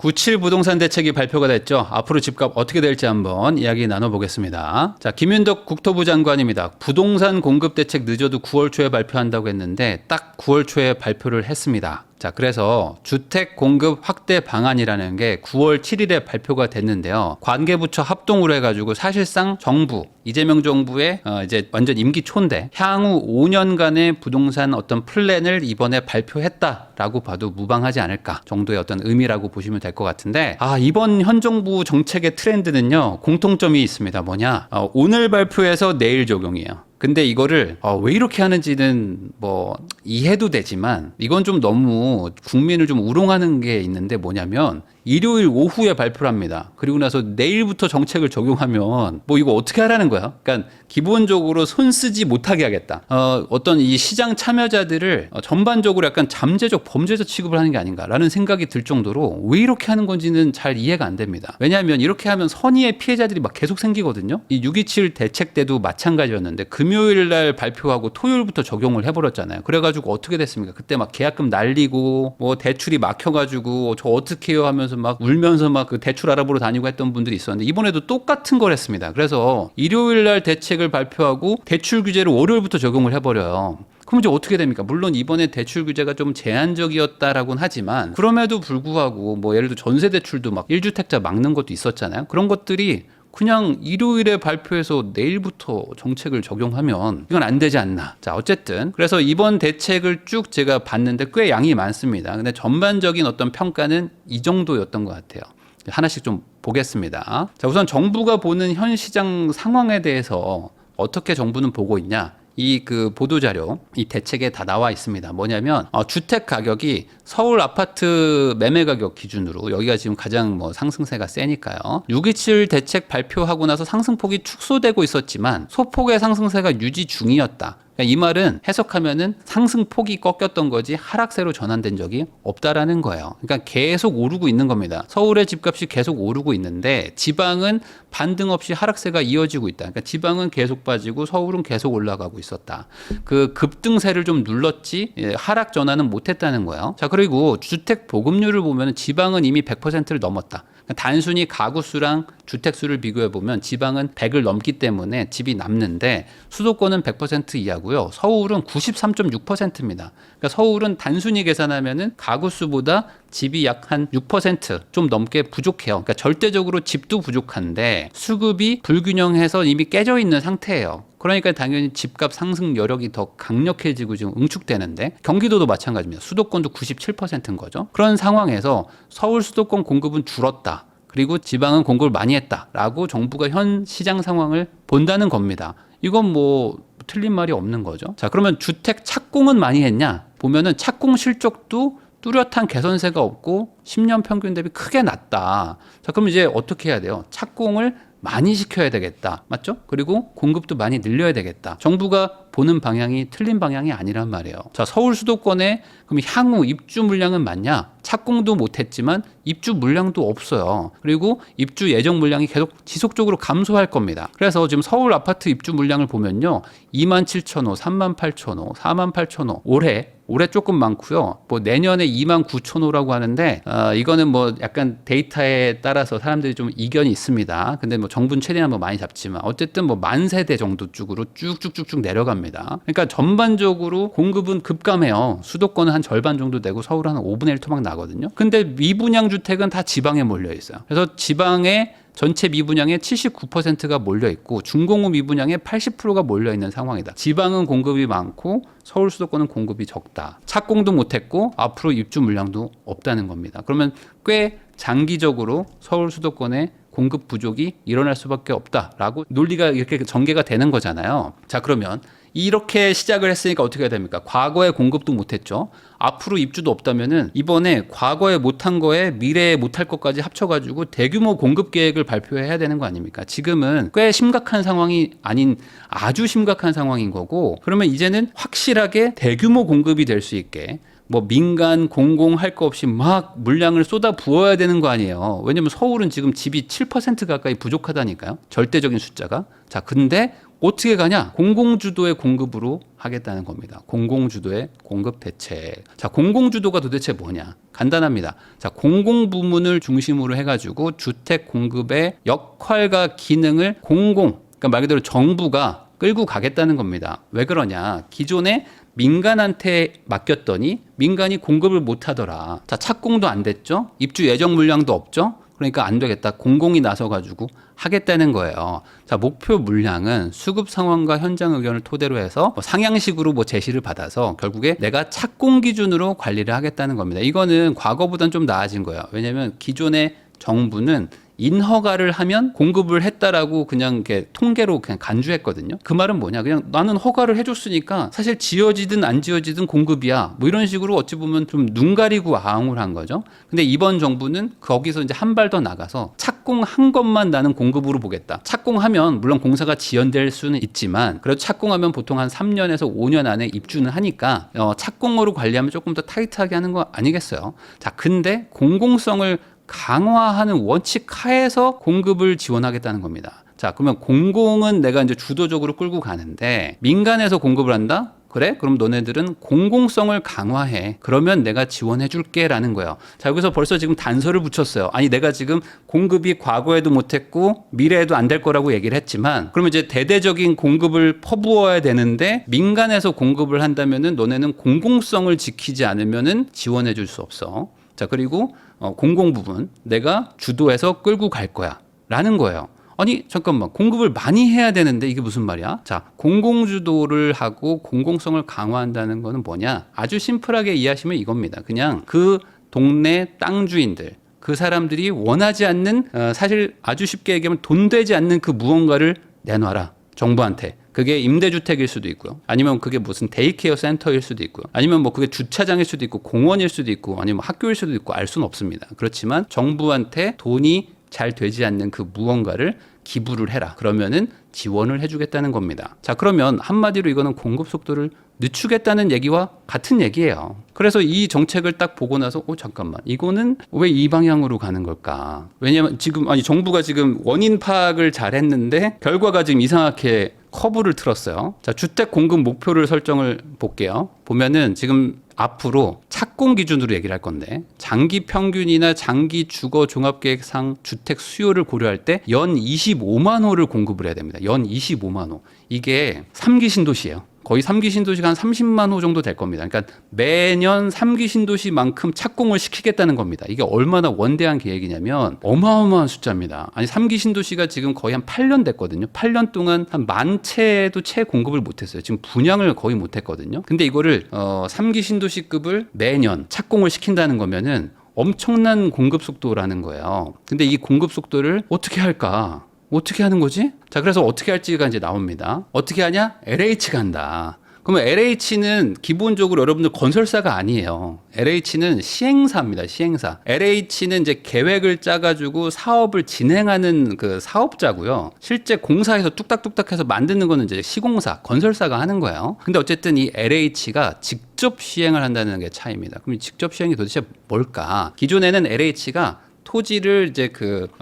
97 부동산 대책이 발표가 됐죠. 앞으로 집값 어떻게 될지 한번 이야기 나눠보겠습니다. 자, 김윤덕 국토부 장관입니다. 부동산 공급 대책 늦어도 9월 초에 발표한다고 했는데 딱 9월 초에 발표를 했습니다. 자, 그래서 주택 공급 확대 방안이라는 게 9월 7일에 발표가 됐는데요. 관계부처 합동으로 해가지고 사실상 정부, 이재명 정부의 이제 완전 임기 초인데 향후 5년간의 부동산 어떤 플랜을 이번에 발표했다라고 봐도 무방하지 않을까 정도의 어떤 의미라고 보시면 될 것 같은데, 이번 현 정부 정책의 트렌드는요, 공통점이 있습니다. 뭐냐? 오늘 발표해서 내일 적용이에요. 근데 이거를 왜 이렇게 하는지는 뭐 이해도 되지만 이건 좀 너무 국민을 좀 우롱하는 게 있는데, 뭐냐면 일요일 오후에 발표를 합니다. 그리고 나서 내일부터 정책을 적용하면 뭐 이거 어떻게 하라는 거야? 그러니까 기본적으로 손 쓰지 못하게 하겠다. 어떤 이 시장 참여자들을 전반적으로 약간 잠재적 범죄자 취급을 하는 게 아닌가라는 생각이 들 정도로 왜 이렇게 하는 건지는 잘 이해가 안 됩니다. 왜냐하면 이렇게 하면 선의의 피해자들이 막 계속 생기거든요. 이 6.27 대책 때도 마찬가지였는데 금요일 날 발표하고 토요일부터 적용을 해버렸잖아요. 그래가지고 어떻게 됐습니까? 그때 막 계약금 날리고 뭐 대출이 막혀가지고 저 어떻게 해요 하면서 막 울면서 막 그 대출 알아보러 다니고 했던 분들이 있었는데, 이번에도 똑같은 걸 했습니다. 그래서 일요일 날 대책을 발표하고 대출 규제를 월요일부터 적용을 해버려요. 그럼 이제 어떻게 됩니까? 물론 이번에 대출 규제가 좀 제한적이었다라고는 하지만 그럼에도 불구하고 뭐 예를 들어 전세 대출도 막 1주택자 막는 것도 있었잖아요. 그런 것들이 그냥 일요일에 발표해서 내일부터 정책을 적용하면 이건 안 되지 않나. 자, 어쨌든 그래서 이번 대책을 쭉 제가 봤는데 꽤 양이 많습니다. 근데 전반적인 어떤 평가는 이 정도였던 것 같아요. 하나씩 좀 보겠습니다. 자, 우선 정부가 보는 현 시장 상황에 대해서 어떻게 정부는 보고 있냐. 이 그 보도자료, 이 대책에 다 나와 있습니다. 뭐냐면 주택 가격이 서울 아파트 매매 가격 기준으로, 여기가 지금 가장 뭐 상승세가 세니까요. 6.27 대책 발표하고 나서 상승폭이 축소되고 있었지만 소폭의 상승세가 유지 중이었다. 이 말은 해석하면은 상승폭이 꺾였던 거지 하락세로 전환된 적이 없다라는 거예요. 그러니까 계속 오르고 있는 겁니다. 서울의 집값이 계속 오르고 있는데 지방은 반등 없이 하락세가 이어지고 있다. 그러니까 지방은 계속 빠지고 서울은 계속 올라가고 있었다. 그 급등세를 좀 눌렀지 하락 전환은 못했다는 거예요. 자, 그리고 주택 보급률을 보면 지방은 이미 100%를 넘었다. 단순히 가구 수랑 주택 수를 비교해 보면 지방은 100을 넘기 때문에 집이 남는데 수도권은 100% 이하고요. 서울은 93.6%입니다. 그러니까 서울은 단순히 계산하면은 가구 수보다 집이 약 한 6% 좀 넘게 부족해요. 그러니까 절대적으로 집도 부족한데 수급이 불균형해서 이미 깨져 있는 상태예요. 그러니까 당연히 집값 상승 여력이 더 강력해지고 지금 응축되는데, 경기도도 마찬가지입니다. 수도권도 97%인 거죠. 그런 상황에서 서울 수도권 공급은 줄었다. 그리고 지방은 공급을 많이 했다라고 정부가 현 시장 상황을 본다는 겁니다. 이건 뭐 틀린 말이 없는 거죠. 자, 그러면 주택 착공은 많이 했냐? 보면은 착공 실적도 뚜렷한 개선세가 없고 10년 평균 대비 크게 낮다. 자, 그럼 이제 어떻게 해야 돼요? 착공을 많이 시켜야 되겠다. 맞죠? 그리고 공급도 많이 늘려야 되겠다. 정부가 보는 방향이 틀린 방향이 아니란 말이에요. 자, 서울 수도권에 그럼 향후 입주 물량은 많냐? 착공도 못했지만 입주 물량도 없어요. 그리고 입주 예정 물량이 계속 지속적으로 감소할 겁니다. 그래서 지금 서울 아파트 입주 물량을 보면요, 27,000호, 38,000호, 48,000호, 올해 조금 많고요. 뭐 내년에 29,000호라고 하는데 이거는 뭐 약간 데이터에 따라서 사람들이 좀 이견이 있습니다. 근데 뭐 정부는 최대한 뭐 많이 잡지만 어쨌든 뭐 10,000세대 정도 쪽으로 쭉쭉쭉쭉 내려갑니다. 그러니까 전반적으로 공급은 급감해요. 수도권은 한 절반 정도 되고 서울은 한 5분의 1 토막 나거든요. 근데 미분양 주택은 다 지방에 몰려 있어요. 그래서 지방에 전체 미분양의 79%가 몰려있고 중공업 미분양의 80%가 몰려있는 상황이다. 지방은 공급이 많고 서울 수도권은 공급이 적다. 착공도 못했고 앞으로 입주 물량도 없다는 겁니다. 그러면 꽤 장기적으로 서울 수도권의 공급 부족이 일어날 수밖에 없다라고 논리가 이렇게 전개가 되는 거잖아요. 자, 그러면 이렇게 시작을 했으니까 어떻게 해야 됩니까? 과거에 공급도 못했죠. 앞으로 입주도 없다면은 이번에 과거에 못한 거에 미래에 못할 것까지 합쳐가지고 대규모 공급 계획을 발표해야 되는 거 아닙니까? 지금은 꽤 심각한 상황이 아닌 아주 심각한 상황인 거고, 그러면 이제는 확실하게 대규모 공급이 될 수 있게 뭐 민간 공공 할 거 없이 막 물량을 쏟아 부어야 되는 거 아니에요. 왜냐면 서울은 지금 집이 7% 가까이 부족하다니까요. 절대적인 숫자가. 자, 근데 어떻게 가냐? 공공주도의 공급으로 하겠다는 겁니다. 공공주도의 공급 대책. 자, 공공주도가 도대체 뭐냐? 간단합니다. 자, 공공부문을 중심으로 해가지고 주택 공급의 역할과 기능을 그러니까 말 그대로 정부가 끌고 가겠다는 겁니다. 왜 그러냐? 기존에 민간한테 맡겼더니 민간이 공급을 못 하더라. 자, 착공도 안 됐죠? 입주 예정 물량도 없죠? 그러니까 안 되겠다. 공공이 나서가지고 하겠다는 거예요. 자, 목표 물량은 수급 상황과 현장 의견을 토대로 해서 상향식으로 제시를 받아서 결국에 내가 착공 기준으로 관리를 하겠다는 겁니다. 이거는 과거보다는 좀 나아진 거예요. 왜냐하면 기존의 정부는 인허가를 하면 공급을 했다라고 그냥 이렇게 통계로 그냥 간주했거든요. 그 말은 뭐냐? 그냥 나는 허가를 해줬으니까 사실 지어지든 안 지어지든 공급이야. 뭐 이런 식으로 어찌 보면 좀 눈 가리고 아웅을 한 거죠. 근데 이번 정부는 거기서 이제 한 발 더 나가서 착공한 것만 나는 공급으로 보겠다. 착공하면 물론 공사가 지연될 수는 있지만 그래도 착공하면 보통 한 3년에서 5년 안에 입주는 하니까 착공으로 관리하면 조금 더 타이트하게 하는 거 아니겠어요? 자, 근데 공공성을 강화하는 원칙 하에서 공급을 지원하겠다는 겁니다. 자, 그러면 공공은 내가 이제 주도적으로 끌고 가는데 민간에서 공급을 한다? 그래? 그럼 너네들은 공공성을 강화해. 그러면 내가 지원해 줄게 라는 거예요. 자, 여기서 벌써 지금 단서를 붙였어요. 아니, 내가 지금 공급이 과거에도 못했고 미래에도 안 될 거라고 얘기를 했지만 그러면 이제 대대적인 공급을 퍼부어야 되는데 민간에서 공급을 한다면은 너네는 공공성을 지키지 않으면은 지원해 줄 수 없어. 자, 그리고 공공 부분 내가 주도해서 끌고 갈 거야 라는 거예요. 아니 잠깐만, 공급을 많이 해야 되는데 이게 무슨 말이야? 자, 공공주도를 하고 공공성을 강화한다는 거는 뭐냐? 아주 심플하게 이해하시면 이겁니다. 그냥 그 동네 땅 주인들, 그 사람들이 원하지 않는 사실 아주 쉽게 얘기하면 돈 되지 않는 그 무언가를 내놔라, 정부한테. 그게 임대주택일 수도 있고요. 아니면 그게 무슨 데이케어 센터일 수도 있고요. 아니면 뭐 그게 주차장일 수도 있고 공원일 수도 있고 아니면 학교일 수도 있고 알 수는 없습니다. 그렇지만 정부한테 돈이 잘 되지 않는 그 무언가를 기부를 해라. 그러면은 지원을 해주겠다는 겁니다. 자, 그러면 한마디로 이거는 공급 속도를 늦추겠다는 얘기와 같은 얘기예요. 그래서 이 정책을 딱 보고 나서 잠깐만, 이거는 왜 이 방향으로 가는 걸까? 왜냐면 지금 정부가 지금 원인 파악을 잘 했는데 결과가 지금 이상하게 커브를 틀었어요. 자, 주택 공급 목표를 설정을 볼게요. 보면은 지금 앞으로 착공 기준으로 얘기를 할 건데 장기 평균이나 장기 주거 종합계획상 주택 수요를 고려할 때 연 25만 호를 공급을 해야 됩니다. 연 25만 호. 이게 3기 신도시예요. 거의 3기 신도시가 한 30만 호 정도 될 겁니다. 그러니까 매년 3기 신도시만큼 착공을 시키겠다는 겁니다. 이게 얼마나 원대한 계획이냐면 어마어마한 숫자입니다. 아니 3기 신도시가 지금 거의 한 8년 됐거든요. 8년 동안 한 10,000채도 채 공급을 못했어요. 지금 분양을 거의 못했거든요. 근데 이거를 3기 신도시급을 매년 착공을 시킨다는 거면은 엄청난 공급 속도라는 거예요. 근데 이 공급 속도를 어떻게 할까? 어떻게 하는 거지? 자, 그래서 어떻게 할지가 이제 나옵니다. 어떻게 하냐? LH가 한다. 그러면 LH는 기본적으로 여러분들 건설사가 아니에요. LH는 시행사입니다. 시행사. LH는 이제 계획을 짜가지고 사업을 진행하는 그 사업자고요. 실제 공사에서 뚝딱뚝딱 해서 만드는 거는 이제 시공사, 건설사가 하는 거예요. 근데 어쨌든 이 LH가 직접 시행을 한다는 게 차이입니다. 그럼 직접 시행이 도대체 뭘까? 기존에는 LH가 토지를 이제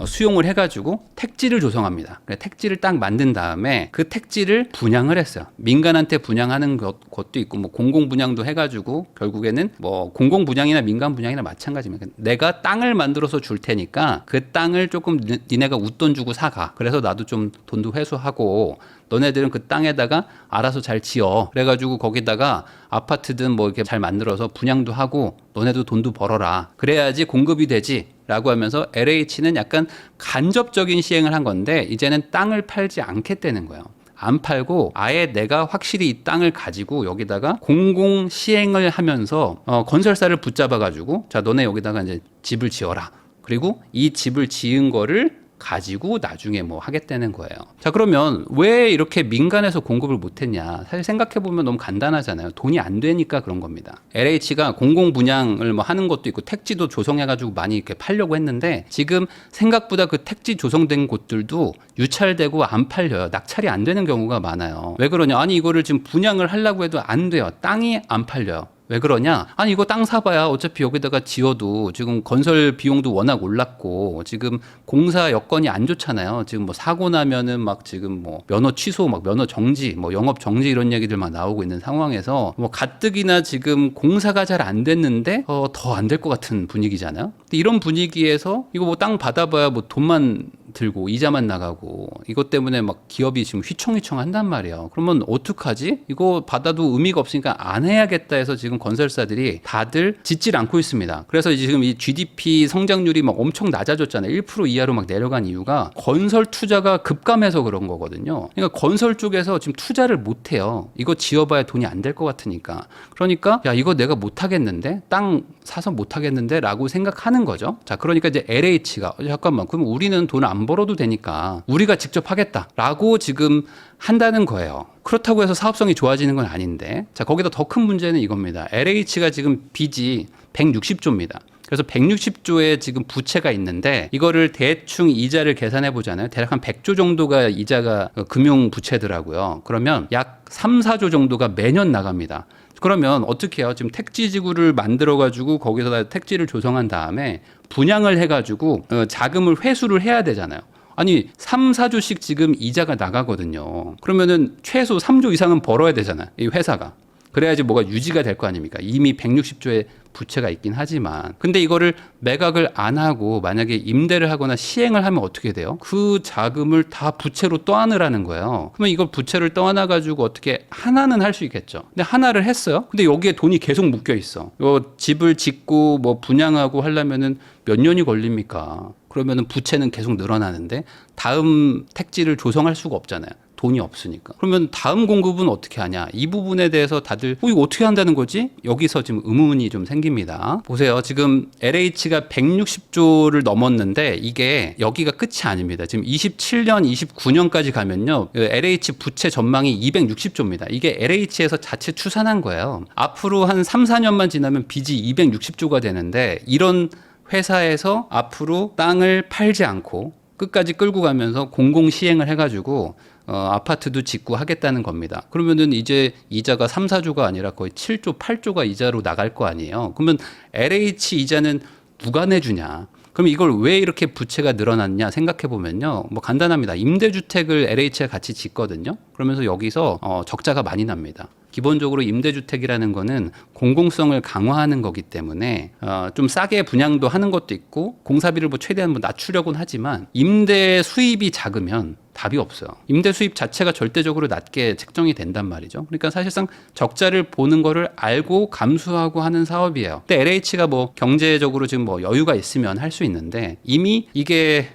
수용을 해가지고 택지를 조성합니다. 택지를 딱 만든 다음에 그 택지를 분양을 했어요. 민간한테 분양하는 것도 있고 뭐 공공 분양도 해가지고 결국에는 뭐 공공 분양이나 민간 분양이나 마찬가지입니다. 내가 땅을 만들어서 줄 테니까 그 땅을 조금 니네가 웃돈 주고 사가. 그래서 나도 좀 돈도 회수하고 너네들은 그 땅에다가 알아서 잘 지어. 그래가지고 거기다가 아파트든 뭐 이렇게 잘 만들어서 분양도 하고 너네도 돈도 벌어라. 그래야지 공급이 되지. 라고 하면서 LH는 약간 간접적인 시행을 한 건데 이제는 땅을 팔지 않겠다는 거예요. 안 팔고 아예 내가 확실히 이 땅을 가지고 여기다가 공공 시행을 하면서 건설사를 붙잡아 가지고 자, 너네 여기다가 이제 집을 지어라. 그리고 이 집을 지은 거를 가지고 나중에 뭐 하겠다는 거예요. 자, 그러면 왜 이렇게 민간에서 공급을 못했냐? 사실 생각해보면 너무 간단하잖아요. 돈이 안 되니까 그런 겁니다. LH가 공공 분양을 뭐 하는 것도 있고 택지도 조성해가지고 많이 이렇게 팔려고 했는데 지금 생각보다 그 택지 조성된 곳들도 유찰되고 안 팔려요. 낙찰이 안 되는 경우가 많아요. 왜 그러냐? 아니 이거를 지금 분양을 하려고 해도 안 돼요. 땅이 안 팔려요. 왜 그러냐? 아니 이거 땅 사봐야 어차피 여기다가 지어도 지금 건설 비용도 워낙 올랐고 지금 공사 여건이 안 좋잖아요. 지금 뭐 사고 나면은 막 지금 뭐 면허 취소, 막 면허 정지, 뭐 영업 정지 이런 얘기들 막 나오고 있는 상황에서 뭐 가뜩이나 지금 공사가 잘 안 됐는데 더 안 될 것 같은 분위기잖아요. 근데 이런 분위기에서 이거 뭐 땅 받아봐야 뭐 돈만 들고 이자만 나가고 이것 때문에 막 기업이 지금 휘청휘청 한단 말이에요. 그러면 어떡하지? 이거 받아도 의미가 없으니까 안 해야겠다 해서 지금 건설사들이 다들 짓질 않고 있습니다. 그래서 지금 이 GDP 성장률이 막 엄청 낮아졌잖아요. 1% 이하로 막 내려간 이유가 건설 투자가 급감해서 그런 거거든요. 그러니까 건설 쪽에서 지금 투자를 못 해요. 이거 지어봐야 돈이 안 될 것 같으니까. 그러니까 야 이거 내가 못 하겠는데? 땅 사서 못 하겠는데? 라고 생각하는 거죠. 자, 그러니까 이제 LH가 잠깐만 그럼 우리는 돈을 안 벌어도 되니까 우리가 직접 하겠다라고 지금 한다는 거예요. 그렇다고 해서 사업성이 좋아지는 건 아닌데, 자 거기다 더 큰 문제는 이겁니다. LH가 지금 빚이 160조입니다. 그래서 160조의 지금 부채가 있는데 이거를 대충 이자를 계산해 보잖아요. 대략 한 100조 정도가 이자가 금융 부채더라고요. 그러면 약 3, 4조 정도가 매년 나갑니다. 그러면 어떻게 해요? 지금 택지지구를 만들어가지고 거기서 택지를 조성한 다음에 분양을 해가지고 자금을 회수를 해야 되잖아요. 아니 3, 4조씩 지금 이자가 나가거든요. 그러면은 최소 3조 이상은 벌어야 되잖아요. 이 회사가. 그래야지 뭐가 유지가 될 거 아닙니까? 이미 160조의 부채가 있긴 하지만. 근데 이거를 매각을 안 하고 만약에 임대를 하거나 시행을 하면 어떻게 돼요? 그 자금을 다 부채로 떠안으라는 거예요. 그러면 이걸 부채를 떠안아 가지고 어떻게 하나는 할 수 있겠죠. 근데 하나를 했어요. 근데 여기에 돈이 계속 묶여 있어. 요 집을 짓고 뭐 분양하고 하려면은 몇 년이 걸립니까? 그러면은 부채는 계속 늘어나는데 다음 택지를 조성할 수가 없잖아요. 돈이 없으니까. 그러면 다음 공급은 어떻게 하냐? 이 부분에 대해서 다들 이거 어떻게 한다는 거지? 여기서 지금 의문이 좀 생깁니다. 보세요. 지금 LH가 160조를 넘었는데 이게 여기가 끝이 아닙니다. 지금 27년, 29년까지 가면요. LH 부채 전망이 260조입니다. 이게 LH에서 자체 추산한 거예요. 앞으로 한 3, 4년만 지나면 빚이 260조가 되는데 이런 회사에서 앞으로 땅을 팔지 않고 끝까지 끌고 가면서 공공 시행을 해가지고 아파트도 짓고 하겠다는 겁니다. 그러면은 이제 이자가 3, 4조가 아니라 거의 7조, 8조가 이자로 나갈 거 아니에요. 그러면 LH 이자는 누가 내주냐? 그럼 이걸 왜 이렇게 부채가 늘어났냐 생각해 보면요. 뭐 간단합니다. 임대주택을 LH가 같이 짓거든요. 그러면서 여기서 적자가 많이 납니다. 기본적으로 임대주택이라는 거는 공공성을 강화하는 거기 때문에 좀 싸게 분양도 하는 것도 있고 공사비를 뭐 최대한 뭐 낮추려고는 하지만 임대 수입이 작으면 답이 없어요. 임대 수입 자체가 절대적으로 낮게 책정이 된단 말이죠. 그러니까 사실상 적자를 보는 거를 알고 감수하고 하는 사업이에요. 근데 LH가 뭐 경제적으로 지금 뭐 여유가 있으면 할 수 있는데 이미 이게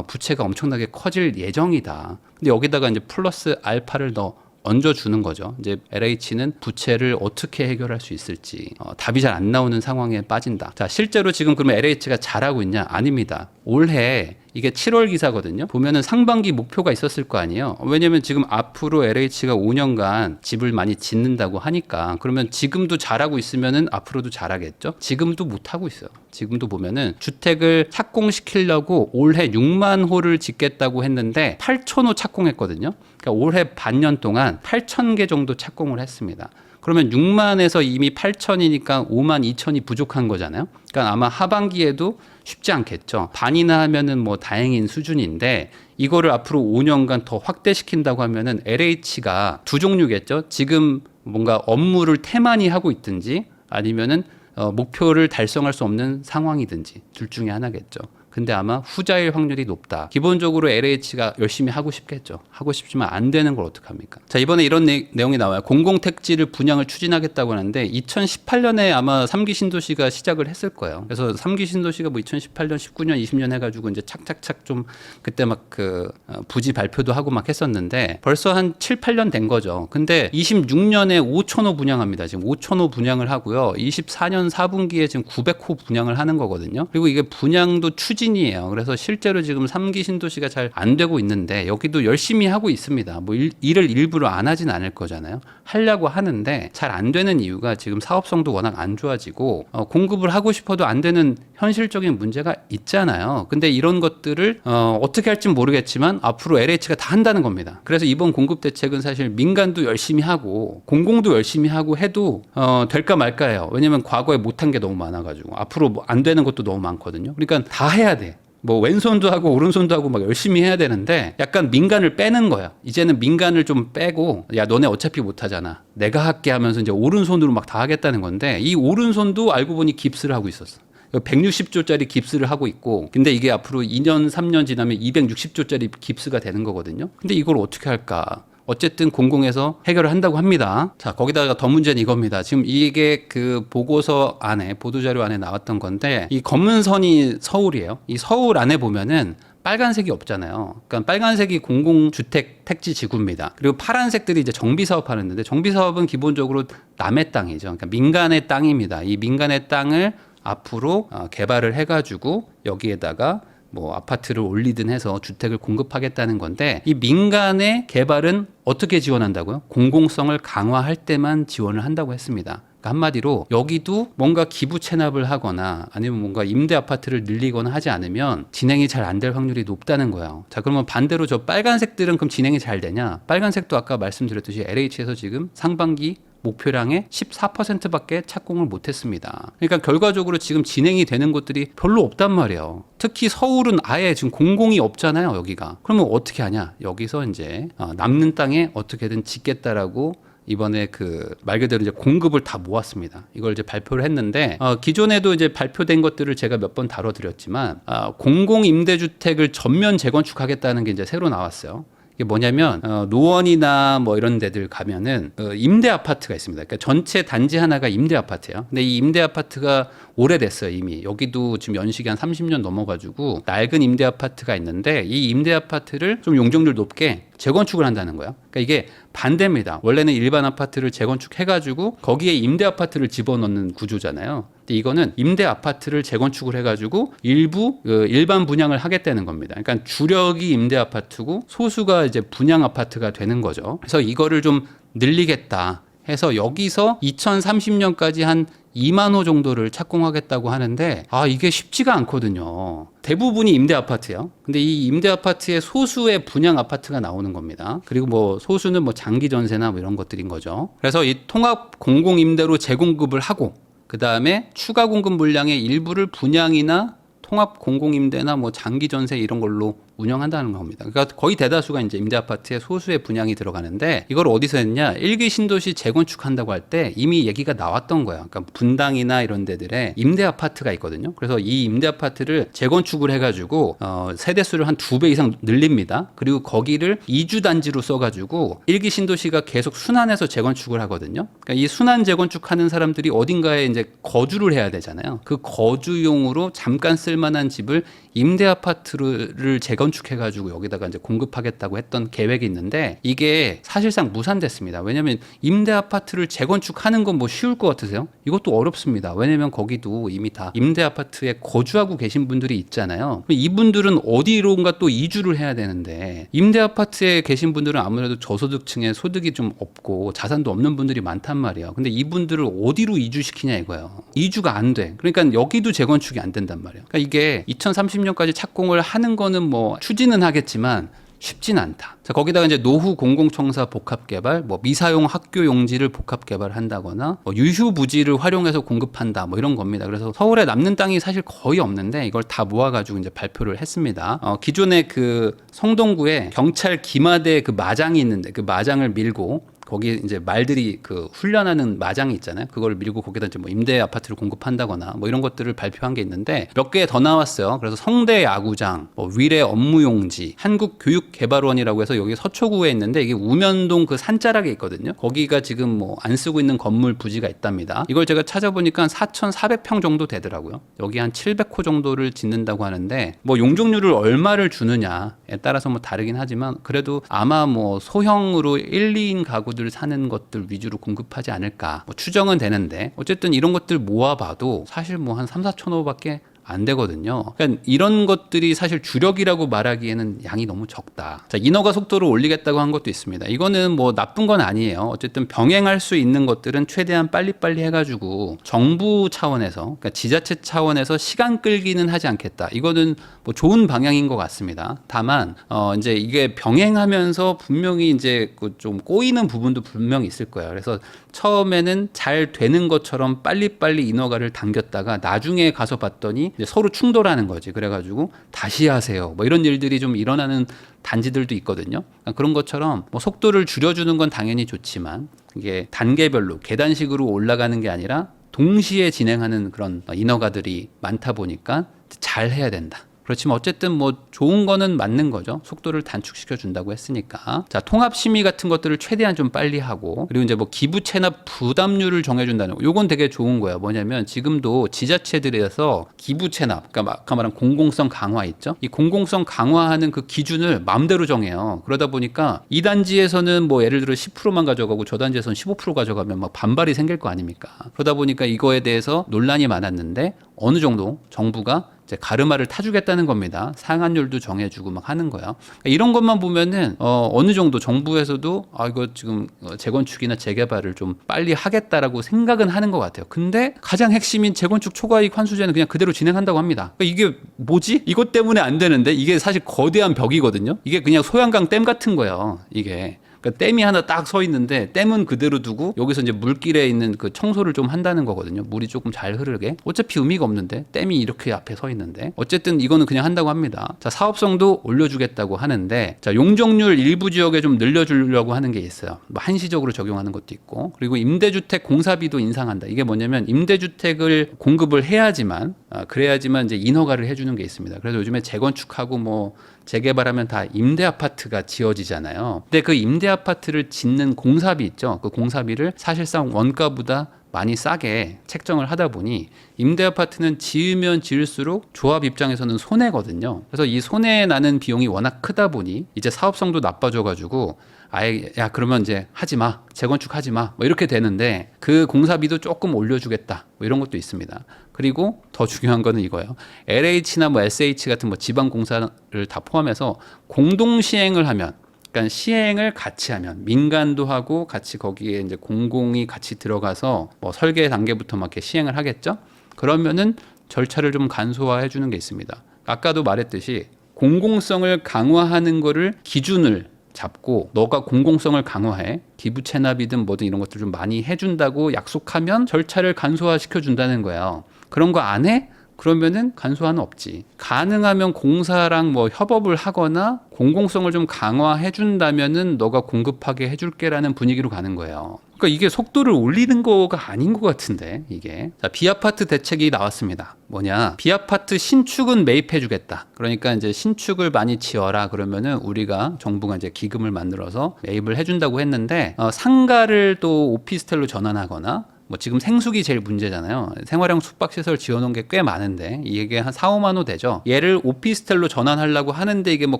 부채가 엄청나게 커질 예정이다. 근데 여기다가 이제 플러스 알파를 더 얹어주는 거죠. 이제 LH는 부채를 어떻게 해결할 수 있을지 답이 잘 안 나오는 상황에 빠진다. 자, 실제로 지금 그러면 LH가 잘하고 있냐? 아닙니다. 올해 이게 7월 기사거든요. 보면은 상반기 목표가 있었을 거 아니에요. 왜냐면 지금 앞으로 LH가 5년간 집을 많이 짓는다고 하니까 그러면 지금도 잘하고 있으면은 앞으로도 잘하겠죠. 지금도 못 하고 있어요. 지금도 보면은 주택을 착공시키려고 올해 6만 호를 짓겠다고 했는데 8천 호 착공했거든요. 그러니까 올해 반년 동안 8천 개 정도 착공을 했습니다. 그러면 6만에서 이미 8천이니까 5만 2천이 부족한 거잖아요. 그러니까 아마 하반기에도 쉽지 않겠죠. 반이나 하면은 뭐 다행인 수준인데 이거를 앞으로 5년간 더 확대시킨다고 하면은 LH가 두 종류겠죠. 지금 뭔가 업무를 태만히 하고 있든지 아니면은 목표를 달성할 수 없는 상황이든지 둘 중에 하나겠죠. 근데 아마 후자일 확률이 높다. 기본적으로 LH가 열심히 하고 싶겠죠. 하고 싶지만 안 되는 걸 어떡합니까? 자, 이번에 이런 내용이 나와요. 공공택지를 분양을 추진하겠다고 하는데 2018년에 아마 3기 신도시가 시작을 했을 거예요. 그래서 3기 신도시가 뭐 2018년, 19년, 20년 해가지고 이제 착착착 좀 그때 막 그 부지 발표도 하고 막 했었는데 벌써 한 7, 8년 된 거죠. 근데 26년에 5,000호 분양합니다. 지금 5,000호 분양을 하고요. 24년 4분기에 지금 900호 분양을 하는 거거든요. 그리고 이게 분양도 추진 추진이에요. 그래서 실제로 지금 3기 신도시가 잘 안 되고 있는데 여기도 열심히 하고 있습니다. 뭐 일을 일부러 안 하진 않을 거잖아요. 하려고 하는데 잘 안 되는 이유가 지금 사업성도 워낙 안 좋아지고 공급을 하고 싶어도 안 되는 현실적인 문제가 있잖아요. 근데 이런 것들을 어떻게 할지 모르겠지만 앞으로 LH가 다 한다는 겁니다. 그래서 이번 공급 대책은 사실 민간도 열심히 하고 공공도 열심히 하고 해도 될까 말까예요. 왜냐면 과거에 못한 게 너무 많아가지고 앞으로 뭐 안 되는 것도 너무 많거든요. 그러니까 다 해야 돼. 뭐 왼손도 하고 오른손도 하고 막 열심히 해야 되는데 약간 민간을 빼는 거야. 이제는 민간을 좀 빼고 야 너네 어차피 못하잖아. 내가 할게 하면서 이제 오른손으로 막 다 하겠다는 건데 이 오른손도 알고 보니 깁스를 하고 있었어. 160조짜리 깁스를 하고 있고 근데 이게 앞으로 2년 3년 지나면 260조짜리 깁스가 되는 거거든요. 근데 이걸 어떻게 할까? 어쨌든 공공에서 해결을 한다고 합니다. 자, 거기다가 더 문제는 이겁니다. 지금 이게 그 보고서 안에, 보도자료 안에 나왔던 건데, 이 검은 선이 서울이에요. 이 서울 안에 보면은 빨간색이 없잖아요. 그러니까 빨간색이 공공주택 택지 지구입니다. 그리고 파란색들이 이제 정비사업 하는데, 정비사업은 기본적으로 남의 땅이죠. 그러니까 민간의 땅입니다. 이 민간의 땅을 앞으로 개발을 해가지고 여기에다가 뭐 아파트를 올리든 해서 주택을 공급하겠다는 건데 이 민간의 개발은 어떻게 지원한다고요? 공공성을 강화할 때만 지원을 한다고 했습니다. 그러니까 한마디로 여기도 뭔가 기부 체납을 하거나 아니면 뭔가 임대 아파트를 늘리거나 하지 않으면 진행이 잘 안 될 확률이 높다는 거예요. 자, 그러면 반대로 저 빨간색들은 그럼 진행이 잘 되냐? 빨간색도 아까 말씀드렸듯이 LH에서 지금 상반기 목표량의 14%밖에 착공을 못했습니다. 그러니까 결과적으로 지금 진행이 되는 곳들이 별로 없단 말이에요. 특히 서울은 아예 지금 공공이 없잖아요, 여기가. 그러면 어떻게 하냐? 여기서 이제 남는 땅에 어떻게든 짓겠다라고 이번에 그 말 그대로 이제 공급을 다 모았습니다. 이걸 이제 발표를 했는데 기존에도 이제 발표된 것들을 제가 몇 번 다뤄드렸지만 공공 임대주택을 전면 재건축하겠다는 게 이제 새로 나왔어요. 이게 뭐냐면 노원이나 뭐 이런 데들 가면은 임대 아파트가 있습니다. 그러니까 전체 단지 하나가 임대 아파트예요. 근데 이 임대 아파트가 오래됐어요, 이미. 여기도 지금 연식이 한 30년 넘어가지고 낡은 임대 아파트가 있는데 이 임대 아파트를 좀 용적률 높게 재건축을 한다는 거예요. 그러니까 이게 반대입니다. 원래는 일반 아파트를 재건축해가지고 거기에 임대 아파트를 집어넣는 구조잖아요. 근데 이거는 임대 아파트를 재건축을 해가지고 일부 일반 분양을 하겠다는 겁니다. 그러니까 주력이 임대 아파트고 소수가 이제 분양 아파트가 되는 거죠. 그래서 이거를 좀 늘리겠다 해서 여기서 2030년까지 한 2만 호 정도를 착공하겠다고 하는데 이게 쉽지가 않거든요. 대부분이 임대 아파트예요. 근데 이 임대 아파트의 소수의 분양 아파트가 나오는 겁니다. 그리고 뭐 소수는 뭐 장기 전세나 뭐 이런 것들인 거죠. 그래서 이 통합 공공 임대로 재공급을 하고 그다음에 추가 공급 물량의 일부를 분양이나 통합 공공임대나 뭐 장기 전세 이런 걸로 운영한다는 겁니다. 그러니까 거의 대다수가 이제 임대 아파트의 소수의 분양이 들어가는데 이걸 어디서 했냐? 1기 신도시 재건축한다고 할 때 이미 얘기가 나왔던 거예요. 그러니까 분당이나 이런 데들에 임대 아파트가 있거든요. 그래서 이 임대 아파트를 재건축을 해가지고 세대 수를 한 2배 이상 늘립니다. 그리고 거기를 이주 단지로 써가지고 1기 신도시가 계속 순환해서 재건축을 하거든요. 그러니까 이 순환 재건축하는 사람들이 어딘가에 이제 거주를 해야 되잖아요. 그 거주용으로 잠깐 쓸만한 집을 임대 아파트를 재건축해가지고 여기다가 이제 공급하겠다고 했던 계획이 있는데 이게 사실상 무산됐습니다. 왜냐하면 임대 아파트를 재건축하는 건 뭐 쉬울 것 같으세요? 이것도 어렵습니다. 왜냐하면 거기도 이미 다 임대 아파트에 거주하고 계신 분들이 있잖아요. 이분들은 어디론가 또 이주를 해야 되는데 임대 아파트에 계신 분들은 아무래도 저소득층의 소득이 좀 없고 자산도 없는 분들이 많단 말이에요. 근데 이분들을 어디로 이주시키냐 이거예요. 이주가 안 돼. 그러니까 여기도 재건축이 안 된단 말이에요. 그러니까 이게 2030년까지 착공을 하는 거는 뭐 추진은 하겠지만 쉽진 않다. 자, 거기다가 이제 노후 공공청사 복합개발, 뭐 미사용 학교 용지를 복합개발한다거나 뭐 유휴부지를 활용해서 공급한다, 뭐 이런 겁니다. 그래서 서울에 남는 땅이 사실 거의 없는데 이걸 다 모아가지고 이제 발표를 했습니다. 기존에 그 성동구에 경찰 기마대 그 마장이 있는데 그 마장을 밀고 거기 이제 말들이 그 훈련하는 마장이 있잖아요. 그걸 밀고 거기다 이제 뭐 임대 아파트를 공급한다거나 뭐 이런 것들을 발표한 게 있는데 몇 개 더 나왔어요. 그래서 성대 야구장, 뭐 위례 업무용지, 한국교육개발원이라고 해서 여기 서초구에 있는데 이게 우면동 그 산자락에 있거든요. 거기가 지금 뭐 안 쓰고 있는 건물 부지가 있답니다. 이걸 제가 찾아보니까 4,400평 정도 되더라고요. 여기 한 700호 정도를 짓는다고 하는데 뭐 용적률을 얼마를 주느냐에 따라서 뭐 다르긴 하지만 그래도 아마 뭐 소형으로 1, 2인 가구들 사는 것들 위주로 공급하지 않을까 뭐 추정은 되는데 어쨌든 이런 것들 모아봐도 사실 뭐 한 3, 4천 호밖에 안 되거든요. 그러니까 이런 것들이 사실 주력이라고 말하기에는 양이 너무 적다. 자, 인허가 속도를 올리겠다고 한 것도 있습니다. 이거는 뭐 나쁜 건 아니에요. 어쨌든 병행할 수 있는 것들은 최대한 빨리빨리 해가지고 정부 차원에서, 그러니까 지자체 차원에서 시간 끌기는 하지 않겠다. 이거는 뭐 좋은 방향인 것 같습니다. 다만 이제 이게 병행하면서 분명히 이제 좀 꼬이는 부분도 분명히 있을 거예요. 그래서 처음에는 잘 되는 것처럼 빨리빨리 인허가를 당겼다가 나중에 가서 봤더니 이제 서로 충돌하는 거지. 그래가지고 다시 하세요. 뭐 이런 일들이 좀 일어나는 단지들도 있거든요. 그러니까 그런 것처럼 뭐 속도를 줄여주는 건 당연히 좋지만 이게 단계별로 계단식으로 올라가는 게 아니라 동시에 진행하는 그런 인허가들이 많다 보니까 잘 해야 된다. 그렇지만 어쨌든 뭐 좋은 거는 맞는 거죠. 속도를 단축시켜 준다고 했으니까. 자, 통합 심의 같은 것들을 최대한 좀 빨리 하고, 그리고 이제 뭐 기부 체납 부담률을 정해 준다는 거. 요건 되게 좋은 거예요. 뭐냐면 지금도 지자체들에서 기부 체납, 그러니까 아까 말한 공공성 강화 있죠? 이 공공성 강화하는 그 기준을 마음대로 정해요. 그러다 보니까 이 단지에서는 뭐 예를 들어 10%만 가져가고 저 단지에서는 15% 가져가면 막 반발이 생길 거 아닙니까? 그러다 보니까 이거에 대해서 논란이 많았는데 어느 정도 정부가 이제 가르마를 타주겠다는 겁니다. 상한율도 정해주고 막 하는 거야. 그러니까 이런 것만 보면은 어느 정도 정부에서도 이거 지금 재건축이나 재개발을 좀 빨리 하겠다라고 생각은 하는 것 같아요. 근데 가장 핵심인 재건축 초과이익 환수제는 그냥 그대로 진행한다고 합니다. 그러니까 이게 뭐지? 이것 때문에 안 되는데 이게 사실 거대한 벽이거든요. 이게 그냥 소양강 댐 같은 거예요. 이게. 그러니까 댐이 하나 딱 서 있는데 댐은 그대로 두고 여기서 이제 물길에 있는 그 청소를 좀 한다는 거거든요. 물이 조금 잘 흐르게. 어차피 의미가 없는데 댐이 이렇게 앞에 서 있는데 어쨌든 이거는 그냥 한다고 합니다. 자, 사업성도 올려주겠다고 하는데 자, 용적률 일부 지역에 좀 늘려주려고 하는 게 있어요. 뭐 한시적으로 적용하는 것도 있고 그리고 임대주택 공사비도 인상한다. 이게 뭐냐면 임대주택을 공급을 해야지만 그래야지만 이제 인허가를 해주는 게 있습니다. 그래서 요즘에 재건축하고 뭐 재개발하면 다 임대 아파트가 지어지잖아요. 근데 그 임대 아파트를 짓는 공사비 있죠. 그 공사비를 사실상 원가보다 많이 싸게 책정을 하다 보니 임대 아파트는 지으면 지을수록 조합 입장에서는 손해거든요. 그래서 이 손해 나는 비용이 워낙 크다 보니 이제 사업성도 나빠져가지고 아예 야 그러면 이제 하지 마, 재건축 하지 마, 뭐 이렇게 되는데 그 공사비도 조금 올려주겠다, 뭐 이런 것도 있습니다. 그리고 더 중요한 거는 이거예요. LH나 뭐 SH 같은 뭐 지방 공사를 다 포함해서 공동 시행을 하면, 그러니까 시행을 같이 하면 민간도 하고 같이 거기에 이제 공공이 같이 들어가서 뭐 설계 단계부터 막 이렇게 시행을 하겠죠. 그러면은 절차를 좀 간소화해 주는 게 있습니다. 아까도 말했듯이 공공성을 강화하는 거를 기준을 잡고 너가 공공성을 강화해 기부 체납이든 뭐든 이런 것들 좀 많이 해준다고 약속하면 절차를 간소화시켜 준다는 거예요. 그런 거 안 해? 그러면은 간소화는 없지. 가능하면 공사랑 뭐 협업을 하거나 공공성을 좀 강화해 준다면은 너가 공급하게 해줄게라는 분위기로 가는 거예요. 그러니까 이게 속도를 올리는 거가 아닌 것 같은데 이게. 자, 비아파트 대책이 나왔습니다. 뭐냐? 비아파트 신축은 매입해주겠다. 그러니까 이제 신축을 많이 지어라 그러면은 우리가 정부가 이제 기금을 만들어서 매입을 해준다고 했는데 상가를 또 오피스텔로 전환하거나 뭐 지금 생수기 제일 문제잖아요. 생활형 숙박시설 지어놓은 게 꽤 많은데 이게 한 4, 5만 호 되죠. 얘를 오피스텔로 전환하려고 하는데 이게 뭐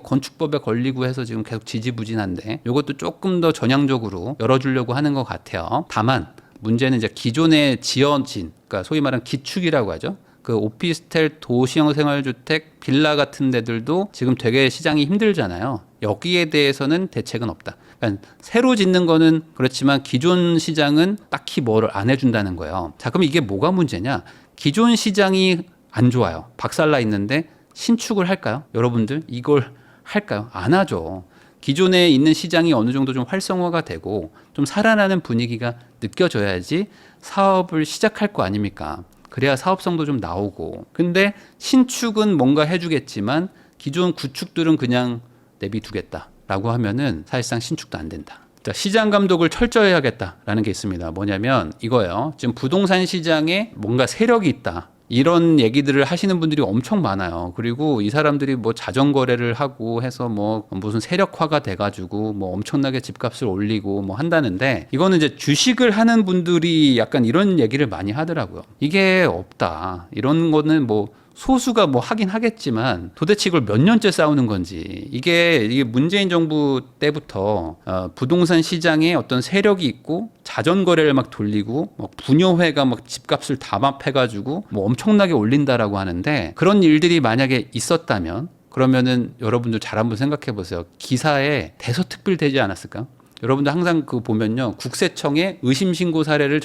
건축법에 걸리고 해서 지금 계속 지지부진한데 이것도 조금 더 전향적으로 열어주려고 하는 것 같아요. 다만 문제는 이제 기존에 지어진, 그러니까 소위 말하는 기축이라고 하죠. 그 오피스텔, 도시형 생활주택, 빌라 같은 데들도 지금 되게 시장이 힘들잖아요. 여기에 대해서는 대책은 없다. 그러니까 새로 짓는 거는 그렇지만 기존 시장은 딱히 뭐를 안 해준다는 거예요. 자, 그럼 이게 뭐가 문제냐? 기존 시장이 안 좋아요. 박살나 있는데 신축을 할까요? 여러분들 이걸 할까요? 안 하죠. 기존에 있는 시장이 어느 정도 좀 활성화가 되고 좀 살아나는 분위기가 느껴져야지 사업을 시작할 거 아닙니까? 그래야 사업성도 좀 나오고. 근데 신축은 뭔가 해주겠지만 기존 구축들은 그냥 내비두겠다라고 하면은 사실상 신축도 안 된다. 자, 시장 감독을 철저히 하겠다라는 게 있습니다. 뭐냐면 이거예요. 지금 부동산 시장에 뭔가 세력이 있다. 이런 얘기들을 하시는 분들이 엄청 많아요. 그리고 이 사람들이 뭐 자전거래를 하고 해서 뭐 무슨 세력화가 돼가지고 뭐 엄청나게 집값을 올리고 뭐 한다는데 이거는 이제 주식을 하는 분들이 약간 이런 얘기를 많이 하더라고요. 이게 없다. 이런 거는 뭐 소수가 뭐 하긴 하겠지만 도대체 이걸 몇 년째 싸우는 건지 이게 문재인 정부 때부터 부동산 시장에 어떤 세력이 있고 자전거래를 막 돌리고 뭐 부녀회가 막 집값을 담합해가지고 뭐 엄청나게 올린다라고 하는데 그런 일들이 만약에 있었다면 그러면은 여러분들 잘 한번 생각해 보세요. 기사에 대서특필되지 않았을까? 여러분들 항상 그 보면요 국세청에 의심 신고 사례를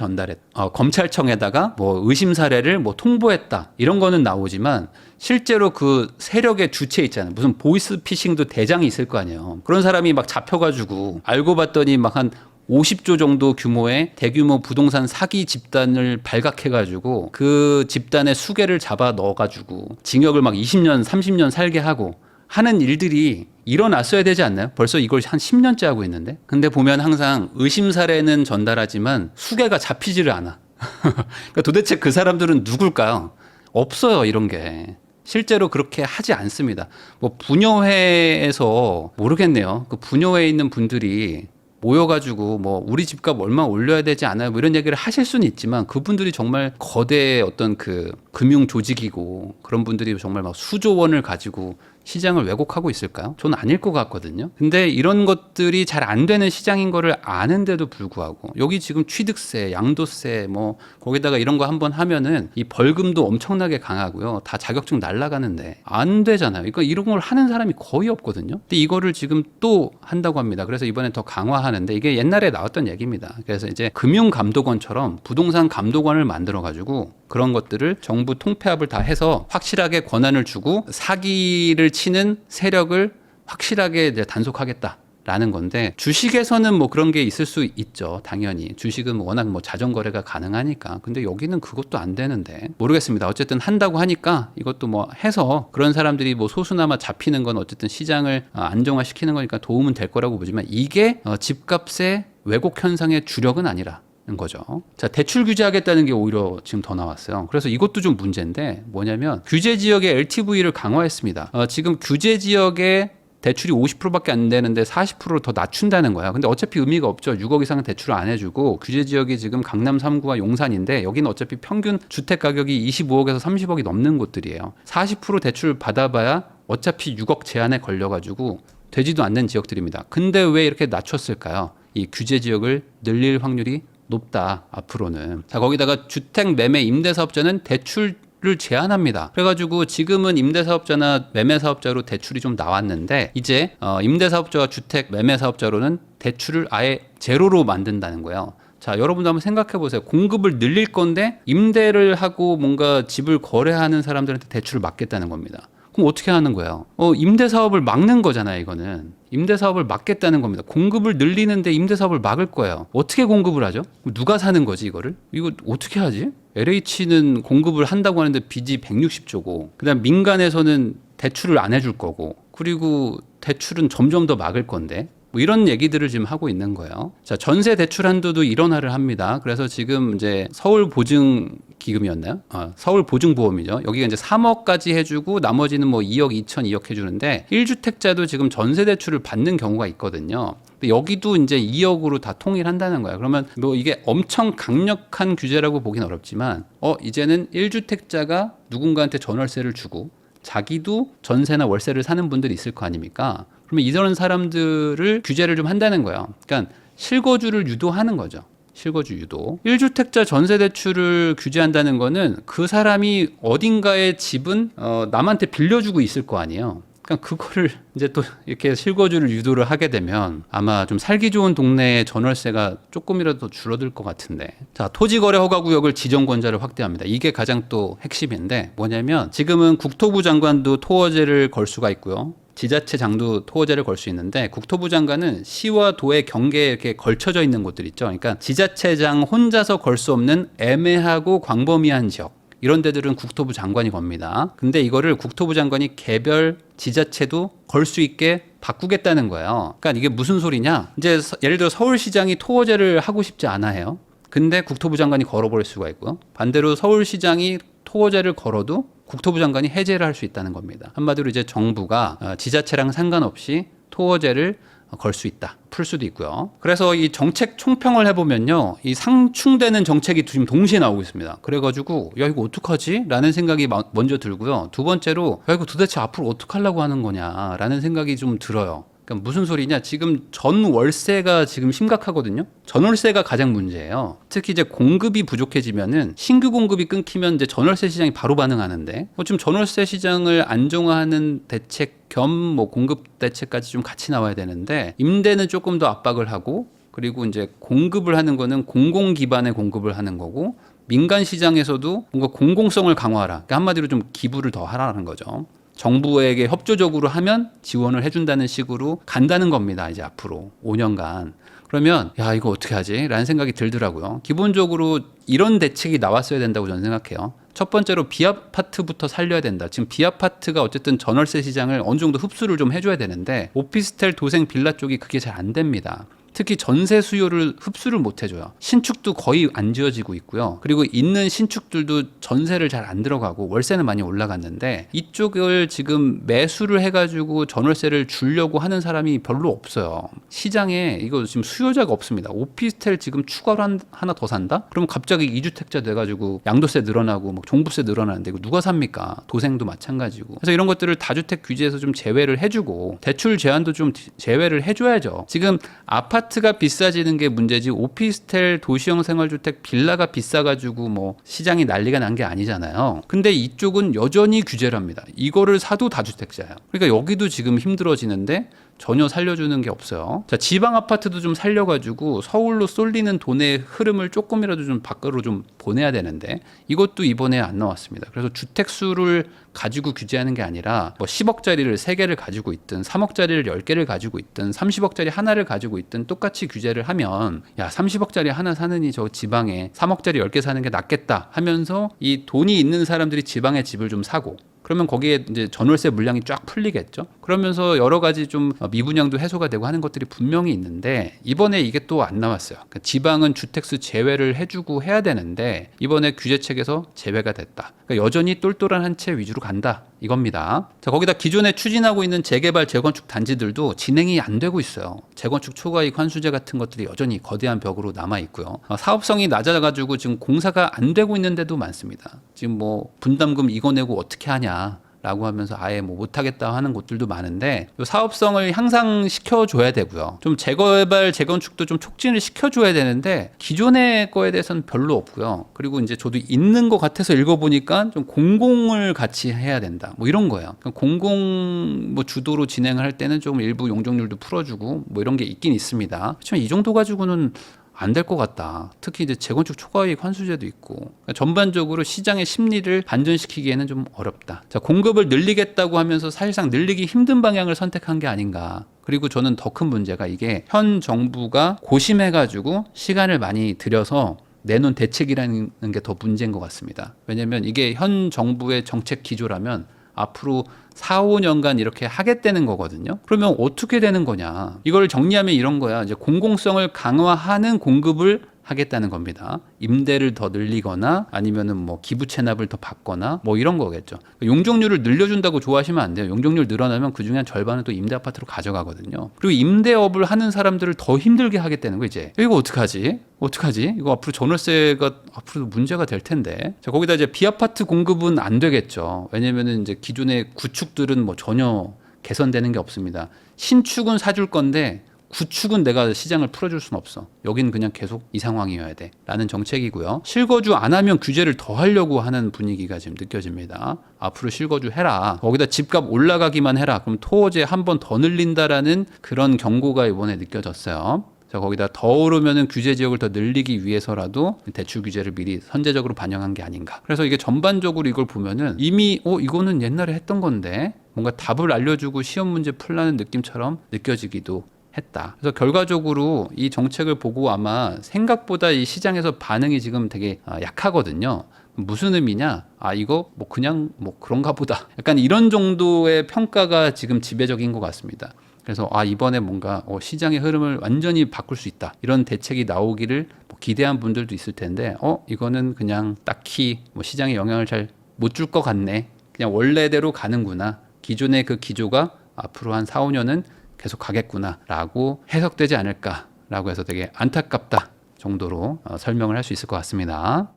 검찰청에다가 뭐 의심 사례를 뭐 통보했다 이런 거는 나오지만 실제로 그 세력의 주체 있잖아요. 무슨 보이스피싱도 대장이 있을 거 아니에요. 그런 사람이 막 잡혀가지고 알고 봤더니 막 한 50조 정도 규모의 대규모 부동산 사기 집단을 발각해가지고 그 집단의 수괴를 잡아 넣어가지고 징역을 막 20년, 30년 살게 하고 하는 일들이 일어났어야 되지 않나요? 벌써 이걸 한 10년째 하고 있는데. 근데 보면 항상 의심 사례는 전달하지만 수괴가 잡히지를 않아. 그러니까 도대체 그 사람들은 누굴까요? 없어요, 이런 게. 실제로 그렇게 하지 않습니다. 뭐 부녀회에서 모르겠네요. 그 부녀회에 있는 분들이 모여가지고 뭐 우리 집값 얼마 올려야 되지 않아요? 뭐 이런 얘기를 하실 수는 있지만 그분들이 정말 거대 어떤 그 금융 조직이고 그런 분들이 정말 막 수조 원을 가지고 시장을 왜곡하고 있을까요? 저는 아닐 것 같거든요. 근데 이런 것들이 잘 안 되는 시장인 거를 아는데도 불구하고 여기 지금 취득세, 양도세 뭐 거기다가 이런 거 한번 하면은 이 벌금도 엄청나게 강하고요. 다 자격증 날라가는데 안 되잖아요. 그러니까 이런 걸 하는 사람이 거의 없거든요. 근데 이거를 지금 또 한다고 합니다. 그래서 이번에 더 강화하는데 이게 옛날에 나왔던 얘기입니다. 그래서 이제 금융감독원처럼 부동산 감독원을 만들어 가지고 그런 것들을 정부 통폐합을 다 해서 확실하게 권한을 주고 사기를 치는 세력을 확실하게 이제 단속하겠다라는 건데 주식에서는 뭐 그런 게 있을 수 있죠. 당연히 주식은 워낙 뭐 자전거래가 가능하니까. 근데 여기는 그것도 안 되는데 모르겠습니다. 어쨌든 한다고 하니까 이것도 뭐 해서 그런 사람들이 뭐 소수나마 잡히는 건 어쨌든 시장을 안정화시키는 거니까 도움은 될 거라고 보지만 이게 집값의 왜곡 현상의 주력은 아니라 거죠. 자, 대출 규제하겠다는 게 오히려 지금 더 나왔어요. 그래서 이것도 좀 문제인데 뭐냐면 규제 지역의 LTV를 강화했습니다. 지금 규제 지역에 대출이 50%밖에 안 되는데 40%를 더 낮춘다는 거야. 근데 어차피 의미가 없죠. 6억 이상은 대출을 안 해주고 규제 지역이 지금 강남 3구와 용산인데 여기는 어차피 평균 주택 가격이 25억에서 30억이 넘는 곳들이에요. 40% 대출 받아봐야 어차피 6억 제한에 걸려가지고 되지도 않는 지역들입니다. 근데 왜 이렇게 낮췄을까요? 이 규제 지역을 늘릴 확률이 높다 앞으로는. 자, 거기다가 주택 매매 임대사업자는 대출을 제한합니다. 그래가지고 지금은 임대사업자나 매매사업자로 대출이 좀 나왔는데 이제 임대사업자와 주택 매매사업자로는 대출을 아예 제로로 만든다는 거예요. 자, 여러분도 한번 생각해 보세요. 공급을 늘릴 건데 임대를 하고 뭔가 집을 거래하는 사람들한테 대출을 막겠다는 겁니다. 그럼 어떻게 하는 거예요? 임대사업을 막는 거잖아요, 이거는. 임대사업을 막겠다는 겁니다. 공급을 늘리는데 임대사업을 막을 거예요. 어떻게 공급을 하죠? 누가 사는 거지, 이거를? 이거 어떻게 하지? LH는 공급을 한다고 하는데 빚이 160조고, 그 다음 민간에서는 대출을 안 해줄 거고, 그리고 대출은 점점 더 막을 건데, 뭐 이런 얘기들을 지금 하고 있는 거예요. 자, 전세 대출 한도도 일원화를 합니다. 그래서 지금 이제 서울 보증 기금이었나요? 서울 보증 보험이죠. 여기가 이제 3억까지 해주고 나머지는 뭐 2억 2천 2억 해주는데 1주택자도 지금 전세 대출을 받는 경우가 있거든요. 근데 여기도 이제 2억으로 다 통일한다는 거야. 그러면 뭐 이게 엄청 강력한 규제라고 보긴 어렵지만 이제는 1주택자가 누군가한테 전월세를 주고 자기도 전세나 월세를 사는 분들이 있을 거 아닙니까? 그러면 이런 사람들을 규제를 좀 한다는 거예요. 그러니까 실거주를 유도하는 거죠. 실거주 유도. 1주택자 전세 대출을 규제한다는 거는 그 사람이 어딘가에 집은 남한테 빌려주고 있을 거 아니에요. 그러니까 그거를 이제 또 이렇게 실거주를 유도를 하게 되면 아마 좀 살기 좋은 동네의 전월세가 조금이라도 줄어들 것 같은데. 자, 토지거래 허가구역을 지정권자를 확대합니다. 이게 가장 또 핵심인데 뭐냐면 지금은 국토부 장관도 토어제를 걸 수가 있고요. 지자체장도 토어제를 걸 수 있는데 국토부 장관은 시와 도의 경계에 이렇게 걸쳐져 있는 곳들 있죠. 그러니까 지자체장 혼자서 걸 수 없는 애매하고 광범위한 지역. 이런 데들은 국토부 장관이 겁니다. 근데 이거를 국토부 장관이 개별 지자체도 걸 수 있게 바꾸겠다는 거예요. 그러니까 이게 무슨 소리냐? 이제 예를 들어 서울시장이 토어제를 하고 싶지 않아 해요. 근데 국토부 장관이 걸어버릴 수가 있고요. 반대로 서울시장이 토어제를 걸어도 국토부 장관이 해제를 할 수 있다는 겁니다. 한마디로 이제 정부가 지자체랑 상관없이 토어제를 걸 수 있다. 풀 수도 있고요. 그래서 이 정책 총평을 해보면요. 이 상충되는 정책이 지금 동시에 나오고 있습니다. 그래가지고 야 이거 어떡하지? 라는 생각이 먼저 들고요. 두 번째로 야 이거 도대체 앞으로 어떡하려고 하는 거냐 라는 생각이 좀 들어요. 그러니까 무슨 소리냐? 지금 전월세가 지금 심각하거든요. 전월세가 가장 문제예요. 특히 이제 공급이 부족해지면은 신규 공급이 끊기면 이제 전월세 시장이 바로 반응하는데 지금 전월세 시장을 안정화하는 대책 겸 뭐 공급 대책까지 좀 같이 나와야 되는데 임대는 조금 더 압박을 하고 그리고 이제 공급을 하는 거는 공공 기반의 공급을 하는 거고 민간 시장에서도 뭔가 공공성을 강화하라. 그러니까 한마디로 좀 기부를 더 하라는 거죠. 정부에게 협조적으로 하면 지원을 해준다는 식으로 간다는 겁니다. 이제 앞으로 5년간. 그러면 야 이거 어떻게 하지? 라는 생각이 들더라고요. 기본적으로 이런 대책이 나왔어야 된다고 저는 생각해요. 첫 번째로 비아파트부터 살려야 된다. 지금 비아파트가 어쨌든 전월세 시장을 어느 정도 흡수를 좀 해줘야 되는데 오피스텔, 도생, 빌라 쪽이 그게 잘 안 됩니다. 특히 전세 수요를 흡수를 못 해줘요. 신축도 거의 안 지어지고 있고요. 그리고 있는 신축들도 전세를 잘 안 들어가고 월세는 많이 올라갔는데 이쪽을 지금 매수를 해가지고 전월세를 주려고 하는 사람이 별로 없어요. 시장에 이거 지금 수요자가 없습니다. 오피스텔 지금 추가로 하나 더 산다? 그럼 갑자기 2주택자 돼가지고 양도세 늘어나고 막 종부세 늘어나는데 이거 누가 삽니까? 도생도 마찬가지고. 그래서 이런 것들을 다주택 규제에서 좀 제외를 해주고 대출 제한도 좀 제외를 해줘야죠. 지금 아파트가 비싸지는 게 문제지 오피스텔, 도시형 생활주택, 빌라가 비싸가지고 뭐 시장이 난리가 난 게 아니잖아요. 근데 이쪽은 여전히 규제를 합니다. 이거를 사도 다주택자예요. 그러니까 여기도 지금 힘들어지는데 전혀 살려주는 게 없어요. 자, 지방 아파트도 좀 살려가지고 서울로 쏠리는 돈의 흐름을 조금이라도 좀 밖으로 좀 보내야 되는데 이것도 이번에 안 나왔습니다. 그래서 주택 수를 가지고 규제하는 게 아니라 뭐 10억짜리를 3개를 가지고 있든 3억짜리를 10개를 가지고 있든 30억짜리 하나를 가지고 있든 똑같이 규제를 하면 야 30억짜리 하나 사느니 저 지방에 3억짜리 10개 사는 게 낫겠다 하면서 이 돈이 있는 사람들이 지방에 집을 좀 사고 그러면 거기에 이제 전월세 물량이 쫙 풀리겠죠. 그러면서 여러 가지 좀 미분양도 해소가 되고 하는 것들이 분명히 있는데 이번에 이게 또 안 나왔어요. 그러니까 지방은 주택수 제외를 해주고 해야 되는데 이번에 규제책에서 제외가 됐다. 그러니까 여전히 똘똘한 한 채 위주로 간다. 이겁니다. 자, 거기다 기존에 추진하고 있는 재개발, 재건축 단지들도 진행이 안 되고 있어요. 재건축 초과이익 환수제 같은 것들이 여전히 거대한 벽으로 남아 있고요. 사업성이 낮아가지고 지금 공사가 안 되고 있는 데도 많습니다. 지금 뭐 분담금 이거 내고 어떻게 하냐. 라고 하면서 아예 뭐 못하겠다 하는 곳들도 많은데 사업성을 향상시켜줘야 되고요. 좀 재개발, 재건축도 좀 촉진을 시켜줘야 되는데 기존의 거에 대해서는 별로 없고요. 그리고 이제 저도 있는 것 같아서 읽어보니까 좀 공공을 같이 해야 된다. 뭐 이런 거예요. 그러니까 공공 뭐 주도로 진행을 할 때는 좀 일부 용적률도 풀어주고 뭐 이런 게 있긴 있습니다. 그렇지만 이 정도 가지고는 안 될 것 같다. 특히 이제 재건축 초과이익 환수제도 있고 그러니까 전반적으로 시장의 심리를 반전시키기에는 좀 어렵다. 자, 공급을 늘리겠다고 하면서 사실상 늘리기 힘든 방향을 선택한 게 아닌가. 그리고 저는 더 큰 문제가 이게 현 정부가 고심해가지고 시간을 많이 들여서 내놓은 대책이라는 게 더 문제인 것 같습니다. 왜냐하면 이게 현 정부의 정책 기조라면 앞으로 4, 5년간 이렇게 하겠다는 거거든요. 그러면 어떻게 되는 거냐? 이걸 정리하면 이런 거야. 이제 공공성을 강화하는 공급을 하겠다는 겁니다. 임대를 더 늘리거나 아니면은 뭐 기부 체납을 더 받거나 뭐 이런 거겠죠. 용적률을 늘려준다고 좋아하시면 안 돼요. 용적률 늘어나면 그 중에 한 절반은 또 임대 아파트로 가져가거든요. 그리고 임대업을 하는 사람들을 더 힘들게 하겠다는 거 이제. 이거 어떡하지? 어떡하지? 이거 앞으로 전월세가 앞으로 문제가 될 텐데. 자, 거기다 이제 비아파트 공급은 안 되겠죠. 왜냐면은 이제 기존의 구축들은 뭐 전혀 개선되는 게 없습니다. 신축은 사줄 건데 구축은 내가 시장을 풀어줄 수는 없어. 여긴 그냥 계속 이 상황이어야 돼. 라는 정책이고요. 실거주 안 하면 규제를 더 하려고 하는 분위기가 지금 느껴집니다. 앞으로 실거주 해라. 거기다 집값 올라가기만 해라. 그럼 토호제 한 번 더 늘린다라는 그런 경고가 이번에 느껴졌어요. 자, 거기다 더 오르면은 규제 지역을 더 늘리기 위해서라도 대출 규제를 미리 선제적으로 반영한 게 아닌가. 그래서 이게 전반적으로 이걸 보면은 이미 이거는 옛날에 했던 건데 뭔가 답을 알려주고 시험 문제 풀라는 느낌처럼 느껴지기도 했다. 그래서 결과적으로 이 정책을 보고 아마 생각보다 이 시장에서 반응이 지금 되게 약하거든요. 무슨 의미냐? 이거 뭐 그냥 뭐 그런가 보다. 약간 이런 정도의 평가가 지금 지배적인 것 같습니다. 그래서 이번에 뭔가 시장의 흐름을 완전히 바꿀 수 있다. 이런 대책이 나오기를 뭐 기대한 분들도 있을 텐데 이거는 그냥 딱히 뭐 시장에 영향을 잘 못 줄 것 같네. 그냥 원래대로 가는구나. 기존의 그 기조가 앞으로 한 4, 5년은 계속 가겠구나라고 해석되지 않을까라고 해서 되게 안타깝다 정도로 설명을 할 수 있을 것 같습니다.